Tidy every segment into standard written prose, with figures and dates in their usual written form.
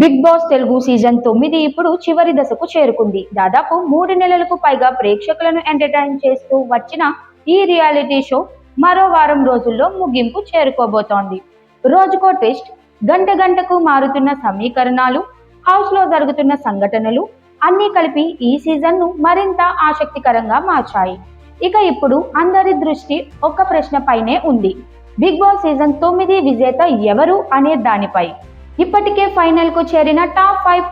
Big boss Telugu season 9 ఇప్పుడు చివరి దశకు చేరుకుంది. దాదాపు 3 నెలలకు పైగా ప్రేక్షకులను ఎంటర్టైన్ చేస్తూ వచ్చిన ఈ రియాలిటీ షో మరో వారం రోజుల్లో ముగింపు చేరుకోబోతోంది. రోజుకో ట్విస్ట్, గంట గంటకు మారుతున్న సమీకరణాలు, హౌస్ లో జరుగుతున్న సంఘటనలు అన్నీ కలిపి ఈ సీజన్ ను మరింత ఆసక్తికరంగా మార్చాయి. ఇక ఇప్పుడు అందరి దృష్టి ఒక్క ప్రశ్నపైనే ఉంది. బిగ్ బాస్ సీజన్ 9 విజేత ఎవరు అనే దానిపై. ఇప్పటికే ఫైనల్ కు చేరిన టాప్ 5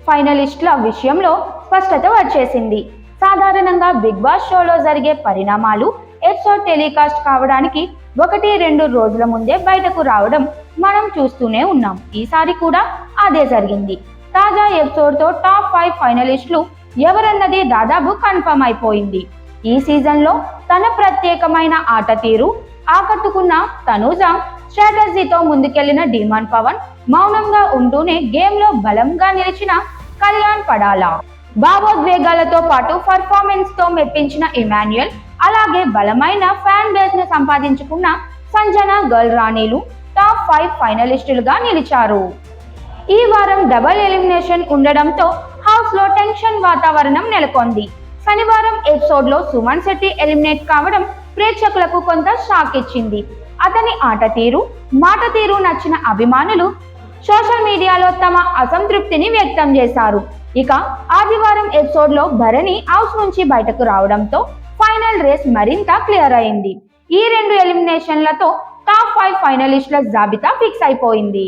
ఫైనలిస్టుల విషయంలో స్పష్టత వచ్చేసింది. సాధారణంగా బిగ్ బాస్ షోలో జరిగే పరిణామాలు ఎపిసోడ్ టెలికాస్ట్ కావడానికి 1-2 రోజుల ముందే బయటకు రావడం మనం చూస్తూనే ఉన్నాం. ఈసారి కూడా అదే జరిగింది. తాజా ఎపిసోడ్ తో టాప్ 5 ఫైనలిస్టులు ఎవరన్నది దాదాపు కన్ఫర్మ్ అయిపోయింది. ఈ సీజన్ లో తన ప్రత్యేకమైన ఆట తీరు ఆకట్టుకున్న తనూజ, స్ట్రాటజీతో ముందుకెళ్లిన డిమాండ్ పవన్, మౌనంగా ఉంటూనే గేమ్ లో బలంగా నిలిచిన కళ్యాణ్ పడాలా, భావోద్వేగాలతో పాటు పర్ఫార్మెన్స్ తో మెప్పించిన ఇమాన్యుయల్, అలాగే బలమైన ఫ్యాన్ బేస్ ను సంపాదించుకున్న సంజన గర్ల్ రాణీలు టాప్ 5 ఫైనలిస్టులుగా నిలిచారు. ఈ వారం డబుల్ ఎలిమినేషన్ ఉండడంతో హౌస్ లో టెన్షన్ వాతావరణం నెలకొంది. శనివారం ఎపిసోడ్ లో సుమన్ శెట్టి ఎలిమినేట్ కావడం ప్రేక్షకులకు కొంత షాక్ ఇచ్చింది. అతని ఆట తీరు, మాట తీరు నచ్చిన అభిమానులు సోషల్ మీడియాలో తమ అసంతృప్తిని వ్యక్తం చేశారు. ఇక ఆదివారం ఎపిసోడ్ లో భరణి హౌస్ నుంచి బయటకు రావడంతో ఫైనల్ రేస్ మరింత క్లియర్ అయింది. ఈ 2 ఎలిమినేషన్లతో టాప్ 5 ఫైనలిస్టుల జాబితా ఫిక్స్ అయిపోయింది.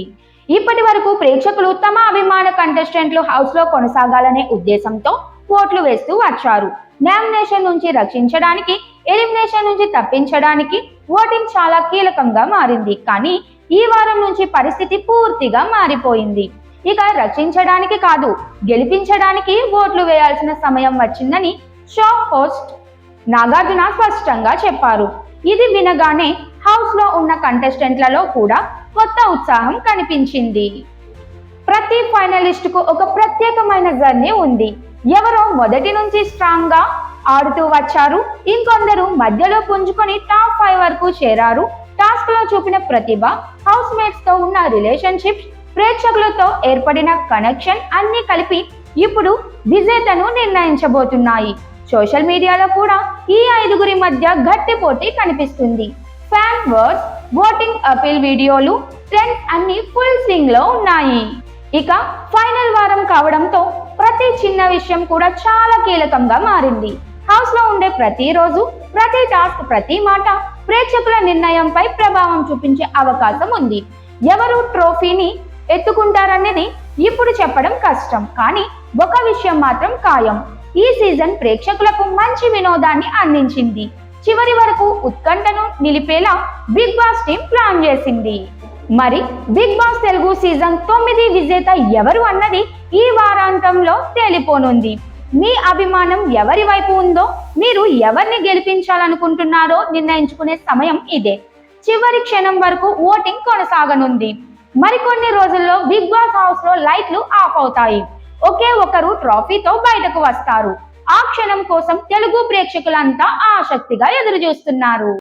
ఇప్పటి వరకు ప్రేక్షకులు తమ అభిమాన కంటెస్టెంట్లు హౌస్ లో కొనసాగాలనే ఉద్దేశంతో ఓట్లు వేస్తూ వచ్చారు. నామినేషన్ నుంచి రక్షించడానికి, ఎలిమినేషన్ నుంచి తప్పించడానికి ఓటింగ్ చాలా కీలకంగా మారింది. కానీ ఈ వారం నుంచి పరిస్థితి పూర్తిగా మారిపోయింది. ఇక రక్షించడానికి కాదు, గెలిపించడానికి ఓట్లు వేయాల్సిన సమయం వచ్చిందని షో హోస్ట్ నాగార్జున స్పష్టంగా చెప్పారు. ఇది వినగానే హౌస్ లో ఉన్న కంటెస్టెంట్లలో కూడా కొత్త ఉత్సాహం కనిపించింది. ప్రతి ఫైనలిస్ట్ కు ఒక ప్రత్యేకమైన జర్నీ ఉంది. ఎవరో మొదటి నుంచి స్ట్రాంగ్ గా ఆడుతూ వచ్చారు, ఇంకొందరు మధ్యలో పుంజుకొని టాప్ 5 వరకు చేరారు. టాస్క్ లో చూపిన ప్రతిభ, హౌస్ మేట్స్ తో ఉన్న రిలేషన్షిప్స్, ప్రేక్షకులతో ఏర్పడిన కనెక్షన్ అన్ని కలిపి ఇప్పుడు విజేతను నిర్ణయించబోతున్నాయి. సోషల్ మీడియాలో కూడా ఈ 5గురి మధ్య గట్టి పోటీ కనిపిస్తుంది. ఫ్యాన్ వర్డ్స్, ఓటింగ్ అపీల్ వీడియోలు, ట్రెండ్స్ అన్ని ఫుల్ స్వింగ్ లో ఉన్నాయి. ఇక ఫైనల్ వారం కావడంతో ప్రతి చిన్న విషయం కూడా చాలా కీలకంగా మారింది. హౌస్ లో ఉండే ప్రతి రోజు, ప్రతి టాస్క్, ప్రతి మాట ప్రేక్షకుల నిర్ణయంపై ప్రభావం చూపించే అవకాశం ఉంది. ఎవరు ట్రోఫీని ఎత్తుకుంటారనేది ఇప్పుడు చెప్పడం కష్టం. కానీ ఒక విషయం మాత్రం ఖాయం, ఈ సీజన్ ప్రేక్షకులకు మంచి వినోదాన్ని అందించింది. చివరి వరకు ఉత్కంఠను నిలిపేలా బిగ్ బాస్ టీం ప్లాన్ చేసింది. మరి బిగ్ బాస్ తెలుగు సీజన్ 9 విజేత ఎవరు అన్నది ఈ వారాంతంలో తేలిపోనుంది. మీ అభిమానం ఎవరి వైపు ఉందో, మీరు ఎవరిని గెలిపించాలనుకుంటున్నారో నిర్ణయించుకునే సమయం ఇదే. చివరి క్షణం వరకు ఓటింగ్ కొనసాగనుంది. మరికొన్ని రోజుల్లో బిగ్ బాస్ హౌస్ లో లైట్లు ఆఫ్ అవుతాయి. ఒకే ఒకరు ట్రోఫీతో బయటకు వస్తారు. ఆ క్షణం కోసం తెలుగు ప్రేక్షకులంతా ఆసక్తిగా ఎదురు చూస్తున్నారు.